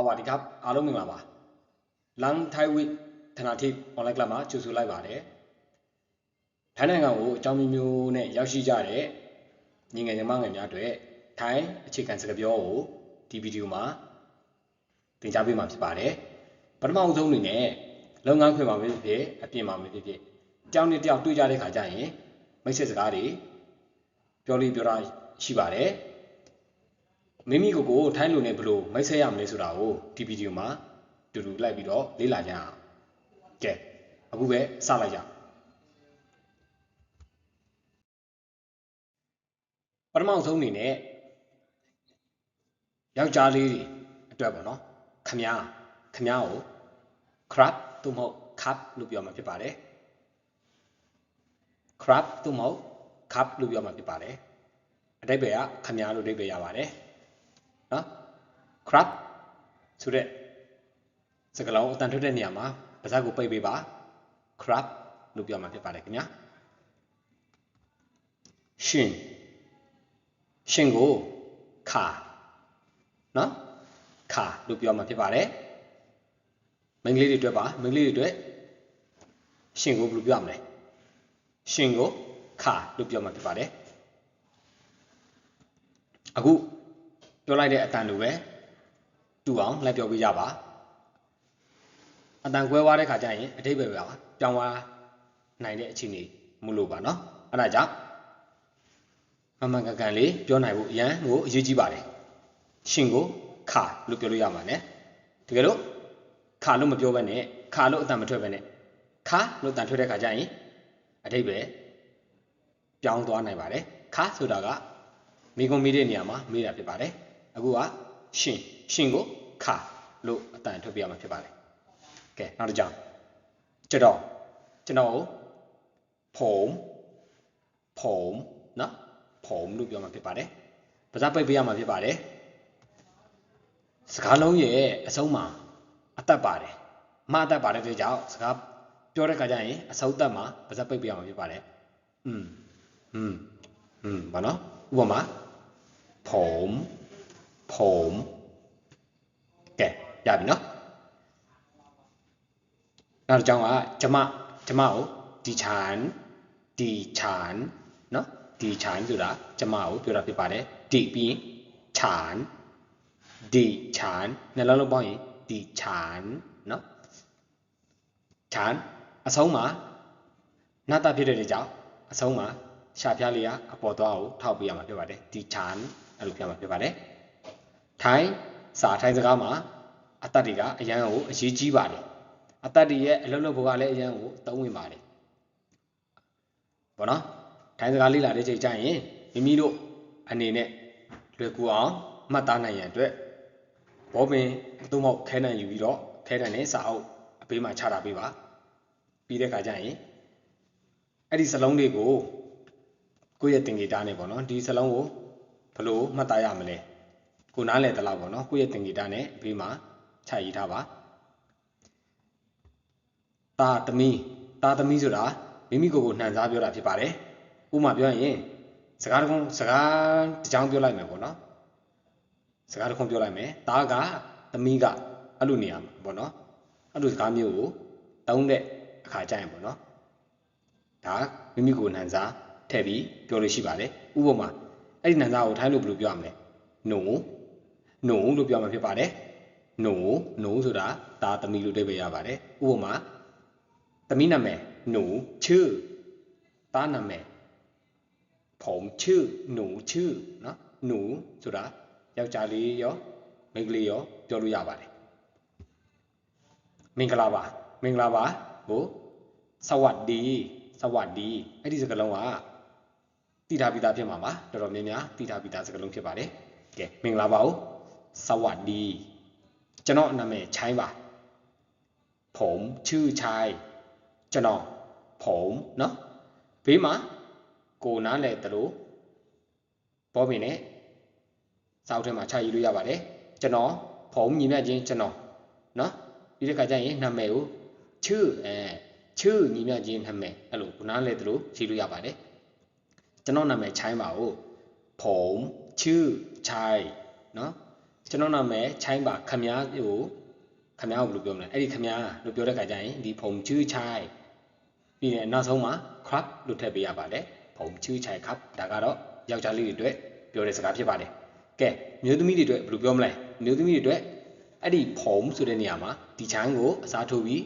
วัสดีครับအားလုံးမင်္ဂလာပါလမ်ထိုင်ဝစ်ဌာနထိပ် online club မှာကြိုဆိုလိုက်ပါတယ်ထိုင်းနိုင်ငံကိုအကြောင်းမျိုးနဲ့ရောက်ရှိကြတဲ့ညီငယ်ညီမငယ်များအတွက်ထိုင်းအခြေခံစကားပြောကိုဒီဗီဒီယိုမှာသင်ကြားပေးမှာဖြစ်ပါတယ်ပထမအဆုံးအနေနဲ့လုပ်ငန်းခွင်မှာပဲဖြစ်ဖြစ်အပြင်မှာပဲဖြစ်ဖြစ်အကြောင်းနဲ့တယောက်တွေ့ကြတဲ့ခါကျရင်မိတ်ဆက်စကားတွေပြောလို့ပြောတာရှိပါတယ်မိမိကိုထိုင်းလူနဲ့ဘယ်လိုမိတ်ဆက်ရမလဲဆိုတာကိုဒီဗီဒီယိုမှာတူတူလိုက်ပြီးတော့လေ့လာကြအောင်ကဲအခုပဲစလိုက်ကြပထမဆုံးအနေနဲ့ယောက်ျားလေးတွေအတွက်ပေါ့နော်ခမ ्या ကို crab သို့မဟုတ် cup လို့ပြောမှာဖြစ်ပါတယ် crab သို့မဟုတ် cup လို့ပြောမှာဖြစ်ပါတယ်အဓိပ္ပာယ်ကခမ ्या လို့အဓိပ္ပာယ်ရပါတယ်နော် crab ဆိုတဲ့စကားလုံးအတန်ထွက်တဲ့နေရာမှာပါးစပ်ကိုပိတ်ပေးပါ crab လို့ပြောမှာဖြစ်ပါတယ်ခင်ဗျာရှင်ကိုခါနော်ခါလို့ပြောမှာဖြစ်ပါတယ်မိန်းကလေးတွေအတွက်ပါမိန်းကလေးတွေအတွက်ရှင်ကိုဘယ်လိုပြောရမလဲရှင်ကိုခါလို့ပြောမှာဖြစ်ပါတယ်အခုပြောလိုက်တဲ့အတန်လိုပဲတူအောင်လိုက်ပြောပြကြပါအတန်ကွဲသွားတဲ့ခါကျရင်အဓိပ္ပာယ်ကပြောင်းသွားနိုင်တဲ့အခြေအနေမလို့ပါနော်အဲ့ဒါကြောင့်မမှန်ကန်လေးပြောနိုင်ဖို့အရန်ကိုအရေးကြီးပါတယ်ရှင်ကိုခါလို့ပြောလို့ရမှာ ਨੇ တကယ်လို့ခါလို့မပြောဘဲနဲ့ခါလို့အတန်မထွက်ဘဲနဲ့ခါလို့အတန်ထွက်တဲ့ခါကျရင်အဓိပ္ပာယ်ပြောင်းသွားနိုင်ပါတယ်ခါဆိုတာကမိကုံမိတဲ့နေရာမှာမေးတာဖြစ်ပါတယ်အခုကရှင်ကိုခါလို့အတန်ထွက်ပြရမှာဖြစ်ပါတယ်ကဲနောက်တစ်ကြောင်းကျွန်တော်ကိုဖုံနော်ဖုံလို့ပြောမှာဖြစ်ပါတယ်ပါးစပ်ပိတ်ပေးရမှာဖြစ်ပါတယ်စကားလုံးရဲ့အဆုံးမှာအသက်ပါတယ်မအသက်ပါတယ်တဲ့ကြောင့်စကားပြောတဲ့ခါကျရင်အဆုံးသက်မှာပါးစပ်ပိတ်ပေးရမှာဖြစ်ပါတယ်ဘာနော်ဥပမာဖုံကဲရပြီနော်နောက်တစ်ကြောင်းကကျမကိုဒီချန်နော်ဒီချန်ဆိုတာကျမကိုပြောတာဖြစ်ပါတယ်ဒီပြီးချန်နှလုံးလုံးပေါင်းရင်ဒီချန်နော်ချန်အဆုံးမှာနာတာဖြစ်တဲ့ကြောင့်အဆုံးမှာရှာဖျားလေးကအပေါ်သွားကိုထောက်ပေးရမှာဖြစ်ပါတယ်ဒီချန်အဲ့လိုပြောမှာဖြစ်ပါတယ်ထိုင်းစကားမှာအတတ်တွေကအရန်ကိုအရေးကြီးပါတယ်အတတ်တွေရဲ့အလုံးလုံးဘုကလည်းအရန်ကိုသုံးဝင်ပါတယ်ဘောနော်ထိုင်းစကားလေ့လာတဲ့ချိန်ကျရင်မိမိတို့အနေနဲ့လွယ်ကူအောင်မှတ်သားနိုင်ရန်အတွက်ဘောပင်သို့မဟုတ်ခဲတံယူပြီးတော့ခဲတံနဲ့စာအုပ်အပေးမှာချတာပေးပါပြီးတဲ့ခါကျရင်အဲ့ဒီစလုံးတွေကိုကိုယ့်ရဲ့သင်္ကေတနဲ့ပေါ့နော်ဒီစလုံးကိုဘယ်လိုမှတ်သားရမလဲကိုနားလည်သလောက်ပေါ့နော်ကိုယ့်ရဲ့သင်္ကေတနဲ့အပေးမှာချရေးထားပါတာသမီးဆိုတာမိမိကိုယ်နှံစားပြောတာဖြစ်ပါတယ်ဥပမာပြောရင်စကားတစ်ကြောင်းပြောလိုက်မယ်ပေါ့နော်စကားတစ်ခုပြောလိုက်မယ်သားကသမီးကအဲ့လိုနေရာမှာပေါ့နော်အဲ့လိုစကားမျိုးကိုတောင်းတဲ့အခါကျရင်ပေါ့နော်ဒါမိမိကိုယ်နှံစားထည့်ပြီးပြောလို့ရှိပါတယ်ဥပမာအဲ့ဒီနှံစားကိုထိုင်းလို့ဘယ်လိုပြောရမလဲနိုလို့ပြောမှာဖြစ်ပါတယ်နိုဆိုတာသားသမီးလို့အဓိပ္ပာယ်ရပါတယ်ဥပမာသမီးနာမည်နိုชื่อသားနာမည်ผมชื่อหนูชื่อနော်หนูဆိုတာယောက်ျားလေးရောမိန်းကလေးရောပြောလို့ရပါတယ်မင်္ဂလာပါကိုสวัสดีအဲ့ဒီစကားလုံးကသိထားပြီးသားဖြစ်မှာပါတော်တော်များများသိထားပြီးသားစကားလုံးဖြစ်ပါတယ်ကဲမင်္ဂလာပါကိုสวัสดีကျွန်တော်နာမည်ချိုင်းပါผมชื่อชายကျွန်တော်ผมနော်ဘေးမှာကိုနားလဲတယ်လို့ဘောပင်နဲ့စာအုပ်ထဲမှာချရေးလို့ရပါတယ်ကျွန်တော်ผมညီမျှချင်းကျွန်တော်နော်ဒီတစ်ခါကျရင်နာမည်ကိုชื่อညီမျှချင်းနာမည်အဲ့လိုကိုနားလဲတယ်လို့ရေးလို့ရပါတယ်ကျွန်တော်နာမည်ချိုင်းပါကိုผมชื่อชายနော် ကျွန်တော်နာမည်ချိုင်းပါခမားကိုဘယ်လိုပြောမလဲအဲ့ဒီခမားလို့ပြောတဲ့ခါကျရင်ဒီဖုံချူးချိုင်းပြီးရင်နောက်ဆုံးမှာ crab လို့ထည့်ပေးရပါတယ်ဖုံချူးချိုင်း crab ဒါကတော့ယောက်ျားလေးတွေအတွက်ပြောတဲ့စကားဖြစ်ပါတယ်ကဲမျိုးသမီးတွေအတွက်ဘယ်လိုပြောမလဲမျိုးသမီးတွေအတွက်အဲ့ဒီဖုံဆိုတဲ့နေရာမှာဒီချိုင်းကိုအစားထိုးပြီး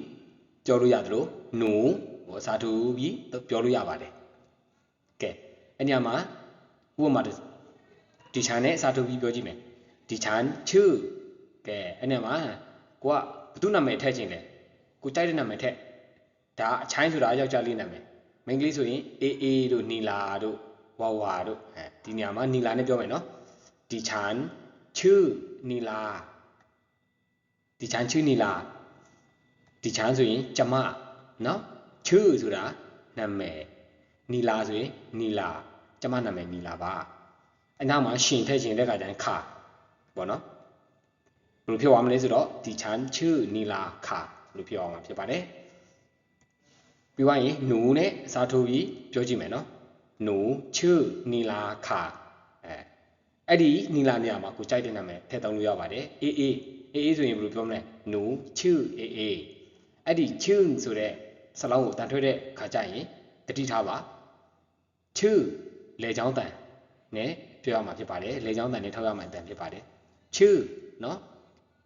ပြောလို့ရတယ်လို့နူကိုအစားထိုးပြီးပြောလို့ရပါတယ်ကဲအဲ့ညမှာဥပမာဒီချိုင်းနဲ့အစားထိုးပြီးပြောကြည့်မယ်ဒီချိုင်းချူကဲအဲ့ညမှာကိုကဘသူနာမည်ထည့်ခြင်းလဲကိုကြိုက်တဲ့နာမည်ထည့်ဒါအချိုင်းဆိုတာယောက်ျားလေးနာမည်မိန်းကလေးဆိုရင်အေးအေးတို့နီလာတို့ဝါဝါတို့ဒီနေရာမှာနီလာနဲ့ပြောမယ်နော်ဒီချိုင်းချူနီလာဒီချိုင်းချူနီလာဒီချိုင်းဆိုရင်ကျမနော်ချူဆိုတာနာမည်နီလာဆိုရင်နီလာကျမနာမည်နီလာပါအဲ့နောက်မှာရှင်ထည့်ခြင်းတဲ့ခါကျရင်ခါပေါ့နော်ဘယ်လိုဖြစ်သွားမလဲဆိုတော့ဒီချမ်းချူနီလာခါလို့ပြောအောင်မှာဖြစ်ပါတယ်ပြီးသွားရင်နူနဲ့အစားထိုးပြီးပြောကြည့်မယ်နော်နူချူနီလာခါအဲ့ဒီနီလာနေရာမှာကိုကြိုက်တဲ့နာမည်ထည့်သုံးလို့ရပါတယ်အေးအေးအေးအေးဆိုရင်ဘယ်လိုပြောမလဲနူချူအေးအေးအဲ့ဒီချူဆိုတဲ့စလုံးကိုတန်ထွက်တဲ့ခါကျရင်တတိထားပါချူလေချောင်းတန်နဲ့ပြောရမှာဖြစ်ပါတယ်လေချောင်းတန်နဲ့ထောက်ရမှာတန်ဖြစ်ပါတယ်ချူနော်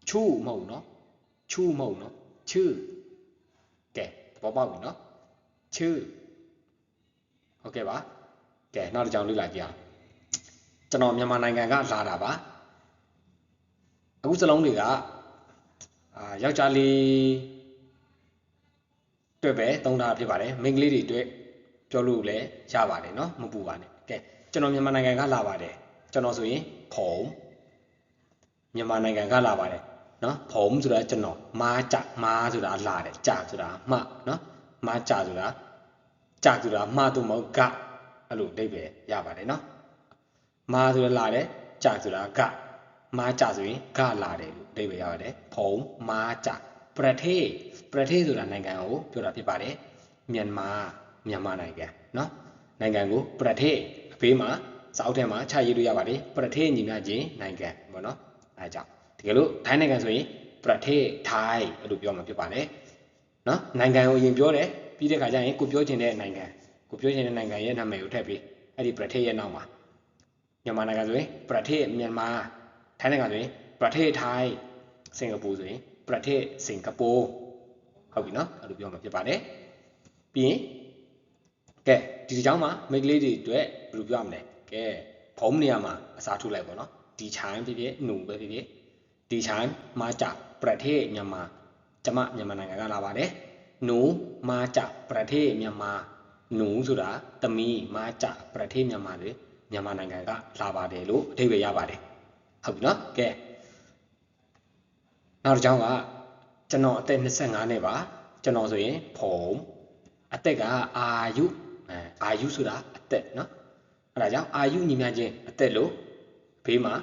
ချူမဟုတ်နော်ချူမဟုတ်နော်ချူကဲသဘောပေါက်ပြီနော်ချူဟုတ်ကဲ့ပါကဲနောက်တစ်ကြောင်လေ့လာကြည့်အောင်ကျွန်တော်မြန်မာနိုင်ငံကလာတာပါအခုစလုံးတွေကယောက်ျားလေးတွေ့ပဲသုံးတာဖြစ်ပါတယ်မိန်းကလေးတွေတွေ့ပြောလို့လည်းရပါတယ်နော်မပူပါနဲ့ကဲကျွန်တော်မြန်မာနိုင်ငံကလာပါတယ်ကျွန်တော်ဆိုရင်ဖုံမြန်မာနိုင်ငံကလာပါတယ်နော်ဖုံဆိုတာကျွန်တော်မားကြမားဆိုတာလာတယ်ကြဆိုတာမှနော်မားကြဆိုတာကြဆိုတာမှတို့မဟုတ်ကအဲ့လိုအဓိပ္ပာယ်ရပါတယ်နော်မားဆိုတာလာတယ်ကြဆိုတာကမားကြဆိုရင်ကလာတယ်လို့အဓိပ္ပာယ်ရပါတယ်ဖုံမားကြประเทศဆိုတာနိုင်ငံကိုပြောတာဖြစ်ပါတယ်မြန်မာနိုင်ငံနော်နိုင်ငံကိုประเทศအဖေးမှာစာအုပ်ထဲမှာခြာရေးလို့ရပါတယ်ประเทศညီမျှချင်းနိုင်ငံပေါ့နော်အဲကြောင့်တကယ်လို့ထိုင်းနိုင်ငံဆိုရင်ประเทศထိုင်းအဲ့လိုပြောမှာဖြစ်ပါတယ်နော်နိုင်ငံကိုအရင်ပြောတယ်ပြီးတဲ့ခါကျရင်ကိုပြောချင်တဲ့နိုင်ငံရဲ့နာမည်ကိုထည့်ပြီးအဲ့ဒီประเทศရဲ့နောက်မှာမြန်မာနိုင်ငံဆိုရင်ประเทศမြန်မာထိုင်းနိုင်ငံဆိုရင်ประเทศไทยစင်ကာပူဆိုရင်ประเทศสิงคโปร์ဟုတ်ပြီနော်အဲ့လိုပြောမှာဖြစ်ပါတယ်ပြီးရင်ကဲဒီကြောင်းမှာမိန်းကလေးတွေအတွက်ဘယ်လိုပြောရမလဲကဲဖုံးနေရာမှာအစားထိုးလိုက်ပေါ့နော်ဒီချိုင်းဖြစ်ဖြစ်หนูပဲဖြစ်ဖြစ်ဒီချိုင်းมาจากประเทศမြန်မာကျမမြန်မာနိုင်ငံကလာပါတယ်หนูมาจากประเทศမြန်မာหนูဆိုတာသမီးมาจากประเทศမြန်မာလေမြန်မာနိုင်ငံကလာပါတယ်လို့အဓိပ္ပာယ်ရပါတယ်ဟုတ်ပြီနော်ကဲနောက်တစ်ကြောင်းကကျွန်တော်အသက်25နှစ်ပါကျွန်တော်ဆိုရင်ဖုံအသက်ကအာယုဆိုတာအသက်နော်အဲ့ဒါကြောင့်အာယုညီမျှချင်းအသက်လို့ဘေးမှာ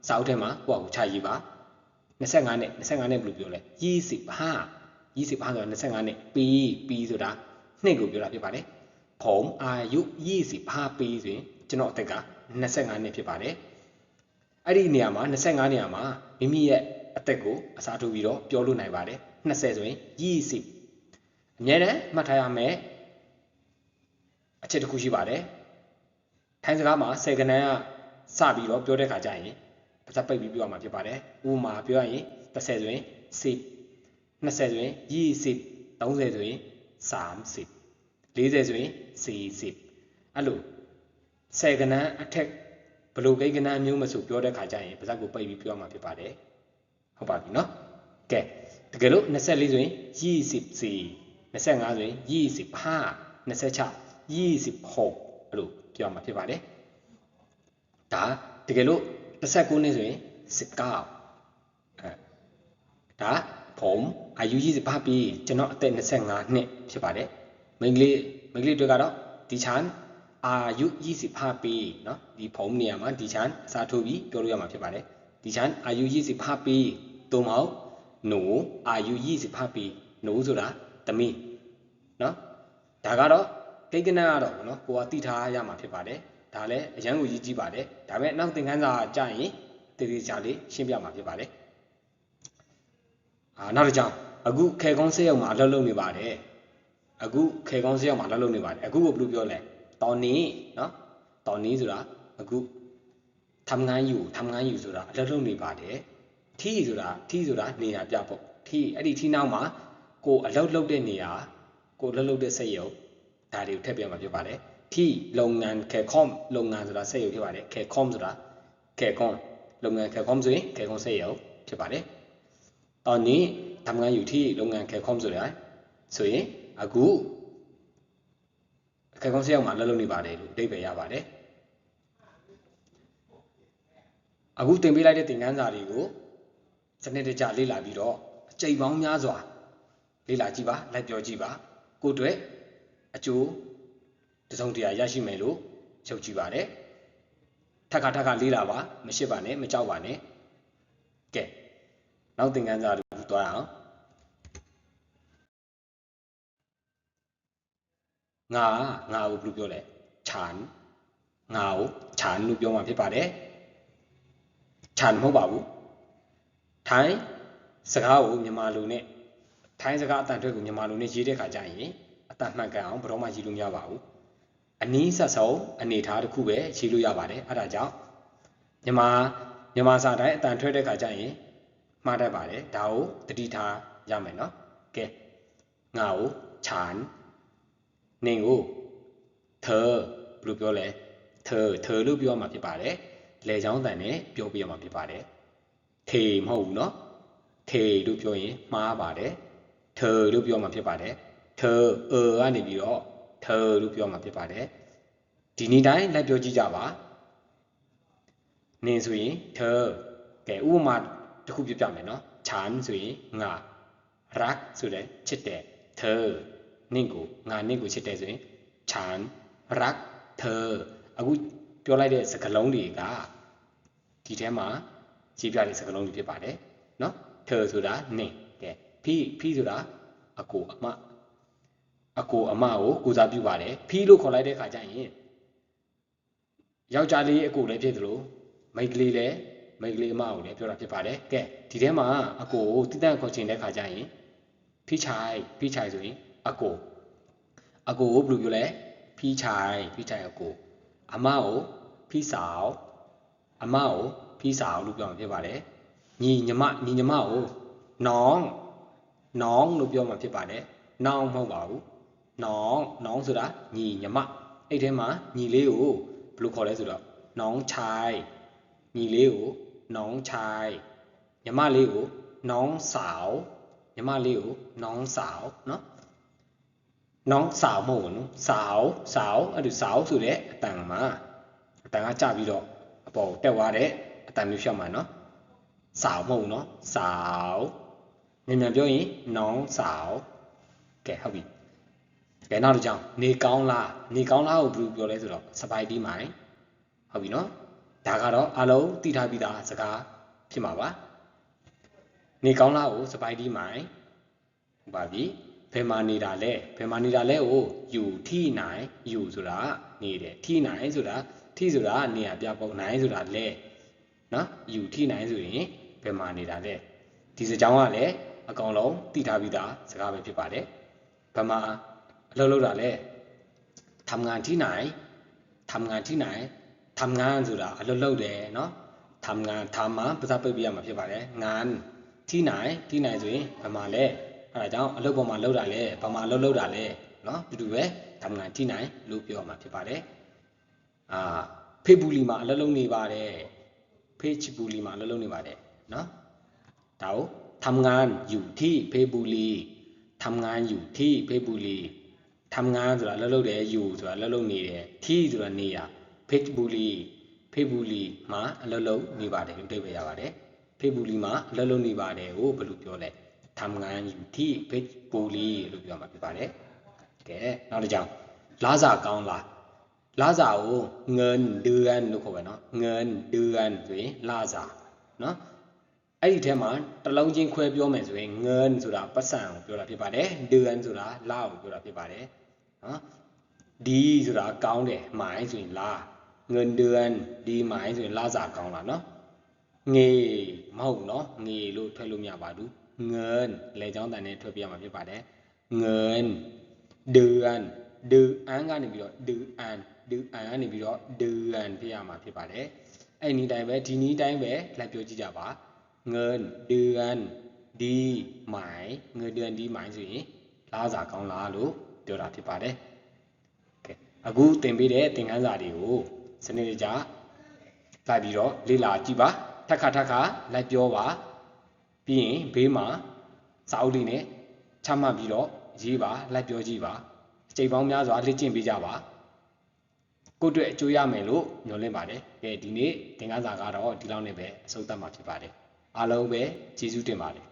စာအုပ်ထဲမှာကိုယ့်အကူချရေးပါ25နှစ်ဘယ်လိုပြောလဲ25ဆိုတာ25နှစ်ปีဆိုတာနှစ်ကိုပြောတာဖြစ်ပါတယ်ဖုံအာယု25ปีဆိုရင်ကျွန်တော်အသက်က25နှစ်ဖြစ်ပါတယ်အဲ့ဒီနေရာမှာ25နေရာမှာမိမိရဲ့အသက်ကိုအစားထိုးပြီးတော့ပြောလို့နိုင်ပါတယ်20ဆိုရင်20အများနဲ့မှတ်ထားရမယ်အချက်တစ်ခုရှိပါတယ်ထိုင်းစကားမှာဆယ်ကဏ္ဍကစပြီးတော့ပြောတဲ့ခါကျရင်ပါစပ်ပိတ်ပြီးပြောရမှာဖြစ်ပါတယ်ဥပမာပြောရရင်30ဆိုရင်10 20ဆိုရင်20 30ဆိုရင်30 40ဆိုရင်40အဲ့လိုဆယ်ကဏ္ဍအထက်ဘလို့ကိန်းကဏ္ဍမျိုးမဆိုပြောတဲ့ခါကျရင်ပါစပ်ကိုပိတ်ပြီးပြောရမှာဖြစ်ပါတယ်ဟုတ်ပါပြီနော်ကဲတကယ်လို့24ဆိုရင်24 25ဆိုရင်25 26 26အဲ့လိုပြောမှာဖြစ်ပါတယ်ဒါတကယ်လို့19နှစ်ဆိုရင်19ဒါผมอายุ25ปีကျွန်တော်အသက်25နှစ်ဖြစ်ပါတယ်မိန်းကလေးတွေကတော့ဒီချန်อายุ25ปีเนาะဒီผมနေရာမှာဒီချန်အစားထိုးပြီးပြောလို့ရမှာဖြစ်ပါတယ်ဒီချန်อายุ25ปีသို့မဟုတ်หนูอายุ25ปีหนูဆိုတာသမီးเนาะဒါကတော့ကိန်းကဏ္ဍကတော့เนาะကိုကသိထားရမှာဖြစ်ပါတယ်ဒါလည်းအရန်ကိုကြီးပါတယ်ဒါပေမဲ့နောက်သင်ခန်းစာကြာရင် တေချာလေးရှင်းပြမှာဖြစ်ပါတယ်နောက်တစ်ကြောင်းအခုခေကုန်းဆေးရုံမှာအလုပ်လုပ်နေပါတယ်အခုခေကုန်းဆေးရုံမှာအလုပ်လုပ်နေပါတယ်အခုကိုဘယ်လိုပြောလဲတောင်းနေနော်တောင်းနေဆိုတာအခုทำงานอยู่ဆိုတာအလုပ်လုပ်နေပါတယ်ထီဆိုတာနေရာပြဖို့ထီအဲ့ဒီထီနောက်မှာကိုအလုပ်လုပ်တဲ့နေရာကိုအလုပ်လုပ်တဲ့စက်ရုံဒါတွေကိုထည့်ပြမှာဖြစ်ပါတယ်ထီလုပ်ငန်းခေကွန်လုပ်ငန်းဆိုတာစက်ရုံဖြစ်ပါတယ်ခေကွန်ဆိုတာခေကွန်လုပ်ငန်းခေကွန်ဆိုရင်ခေကွန်စက်ရုံဖြစ်ပါတယ်ตอนนี้ทำงานอยู่ที่โรงงานแคคอมဆိုတာဆိုရင်အခုခေကွန်စက်ရုံမှာအလုပ်လုပ်နေပါတယ်လို့အဓိပ္ပာယ်ရပါတယ်အခုတင်ပေးလိုက်တဲ့သင်ခန်းစာတွေကိုစနစ်တကျလေ့လာပြီးတော့အကျိန်ပေါင်းများစွာလေ့လာကြည့်ပါလိုက်ပြောကြည့်ပါကိုယ့်အတွက်အကျိုးတစုံတရာရရှိမယ်လို့ယုံကြည်ပါတယ်ထပ်ခါလေ့လာပါမရှစ်ပါနဲ့မကြောက်ပါနဲ့ကဲနောက်သင်ခန်းစာတွေသွားရအောင်ငါကိုဘယ်လိုပြောလဲခြံငါကိုခြံလို့ပြောမှာဖြစ်ပါတယ်ခြံမဟုတ်ပါဘူးထိုင်းစကားကိုမြန်မာလိုနဲ့ထိုင်းစကားအတန်ထွက်ကိုမြန်မာလိုနဲ့ရေးတဲ့ခါကျရင်အတန်မှန်ကန်အောင်ဘယ်တော့မှရေးလို့မရပါဘူးအနည်းဆက်ဆုံးအနေထားတစ်ခုပဲရေးလို့ရပါတယ်အဲ့ဒါကြောင့်မြန်မာစာတိုင်းအတန်ထွက်တဲ့ခါကျရင်မှားတတ်ပါတယ်ဒါကိုသတိထားရမယ်နော်ကဲငါကိုခြံနင်ကိုเธอဘယ်လိုပြောလဲเธอလို့ပြောမှာဖြစ်ပါတယ်လေချောင်းတန်နဲ့ပြောပြရမှာဖြစ်ပါတယ်ထေမဟုတ်ဘူးเนาะထေလို့ပြောရင်မှားပါတယ်เธอလို့ပြောမှာဖြစ်ပါတယ်เธอကနေပြီးတော့เธอလို့ပြောမှာဖြစ်ပါတယ်ဒီနေ့တိုင်းလိုက်ပြောကြည့်ကြပါနင်ဆိုရင်เธอကဲဥပမာတစ်ခုပြပြမယ်เนาะခြံဆိုရင်ငါรักဆိုတဲ့ချစ်တဲ့เธอနင့်ကိုငါနင့်ကိုချစ်တယ်ဆိုရင်ခြံรักเธอအခုပြောလိုက်တဲ့စကားလုံးတွေကဒီထဲမှာရေးပြတဲ့စကားလုံးတွေဖြစ်ပါတယ်เนาะเธอဆိုတာနင်ကဲဖီဆိုတာအကိုအမကိုကိုစားပြုပါတယ်ဖီလို့ခေါ်လိုက်တဲ့ခါကျရင်ယောက်ျားလေးအကိုလည်းဖြစ်သလိုမိန်းကလေးအမကိုလည်းပြောတာဖြစ်ပါတယ်ကဲဒီထဲမှာအကိုကိုတိတန့်ခေါ်ချင်တဲ့ခါကျရင်ဖိချိုင်ဆိုရင်အကိုကိုဘယ်လိုပြောလဲဖိချိုင်အကိုအမကိုဖိဆောင်လို့ပြောမှာဖြစ်ပါတယ်ညီညီမကိုน้องလို့ပြောမှာဖြစ်ပါတယ်น้องမဟုတ်ပါဘူးน้องဆိုတာညီညီမအဲ့ထဲမှာညီလေးကိုဘယ်လိုခေါ်လဲဆိုတော့น้องชายညီလေးကိုน้องชายညီမလေးကိုน้องสาวเนาะน้องสาวမဟုတ်ဘူးနော်สาวအဲ့ဒီสาวဆိုတဲ့အတန်ကကြပြီးတော့အပေါ်တက်သွားတဲ့အတန်မျိုးရှောက်မှာနော်สาวမဟုတ်ဘူးနော်สาวမြန်ပြောရင်น้องสาวကဲဟုတ်ပြီကဲနောက်တစ်ကြောင်းနေကောင်းလားကိုဘယ်လိုပြောလဲဆိုတော့စပိုက်ဒီမိုင်ဟုတ်ပြီနော်ဒါကတော့အလုံးသိထားပြီးသားစကားဖြစ်မှာပါနေကောင်းလားကိုစပိုက်ဒီမိုင်ဟုတ်ပါပြီဘယ်မှာနေတာလဲကိုอยู่ที่ไหนอยู่ဆိုတာနေတယ်ที่ไหนဆိုတာနေရာပြပုံไหนဆိုတာလဲနော်อยู่ที่ไหนဆိုရင်ဘယ်မှာနေတာလဲဒီစကြောင်းကလည်းအကောင်လုံးသိထားပြီးသားစကားပဲဖြစ်ပါတယ်ဘယ်မှာအလုပ်လုပ်တာလဲทำงานที่ไหนทำงานဆိုတာအလုပ်လုပ်တယ်เนาะทำงานทำမှာပစားပိတ်ပြရမှာဖြစ်ပါတယ်งานที่ไหนဆိုရင်ဘယ်မှာလဲအဲ့ဒါကြောင့်အလုပ်ပေါ်မှာလုပ်တာလဲဘယ်မှာအလုပ်လုပ်တာလဲเนาะတူပဲทำงานที่ไหนလို့ပြောမှာဖြစ်ပါတယ်ဖေဘူလီမှာအလုပ်လုပ်နေပါတယ်ဖေချီဘူလီမှာအလုပ်လုပ်နေပါတယ်เนาะဒါကိုทำงานอยู่ที่เพชรบุรีทำงานဆိုတာအလုပ်လုပ်တယ်อยู่ဆိုတာအလုပ်လုပ်နေတယ်ที่ဆိုတာနေရเพชรบุรีမှာအလုပ်လုပ်နေပါတယ်လို့အဓိပ္ပာယ်ရပါတယ်ဖေဘူလီမှာအလုပ်လုပ်နေပါတယ်ကိုဘယ်လိုပြောလဲทำงานอยู่ที่เพชรบุรีလို့ပြောမှာဖြစ်ပါတယ်ကဲနောက်တစ်ကြောင်းလစာကောင်းလားလစာကိုเงินเดือนလို့ခေါ်ပဲเนาะเงินเดือนဆိုရင်လစာเนาะအဲ့ဒီထဲမှာတစ်လုံးချင်းခွဲပြောမယ်ဆိုရင်เงินဆိုတာပတ်စံကိုပြောတာဖြစ်ပါတယ်เดือนဆိုတာလကိုပြောတာဖြစ်ပါတယ်နော်ဒီဆိုတာကောင်းတယ်မိုင်းဆိုရင်လเงินเดือนဒီမိုင်းဆိုရင်လစာကောင်းလားနော် nghề màu nó nghề luôn thuê luôn nhà bà đủ ngân lấy cháu tại này thuê bây mà biết bà đấy ngân đường đường án cái này bị đó đường án này bị đó đường bây mà biết bà đấy anh đi đây về thì đi đây về lại biểu gì bà ngân đường đi mãi người đường đi mãi gì lá giả con lá lú điều đó biết bà đấy à gu tiền bị đấy tiền ăn giả đi ô xin đi cha lại bị đó đi là chi bà thắc lại biểu bà biển bể mà sao đi nè chăm mà bị đó gì bà lại biểu gì bà chạy vòng nhà rồi lấy tiền bị giá bà cô tuệ chui ra mày lú nhớ lên bà đấy cái đi nè tiền ăn giả cả đó đi lao này bé sâu tâm mà chỉ bà đấy alo bé chỉ giúp tiền bà đấy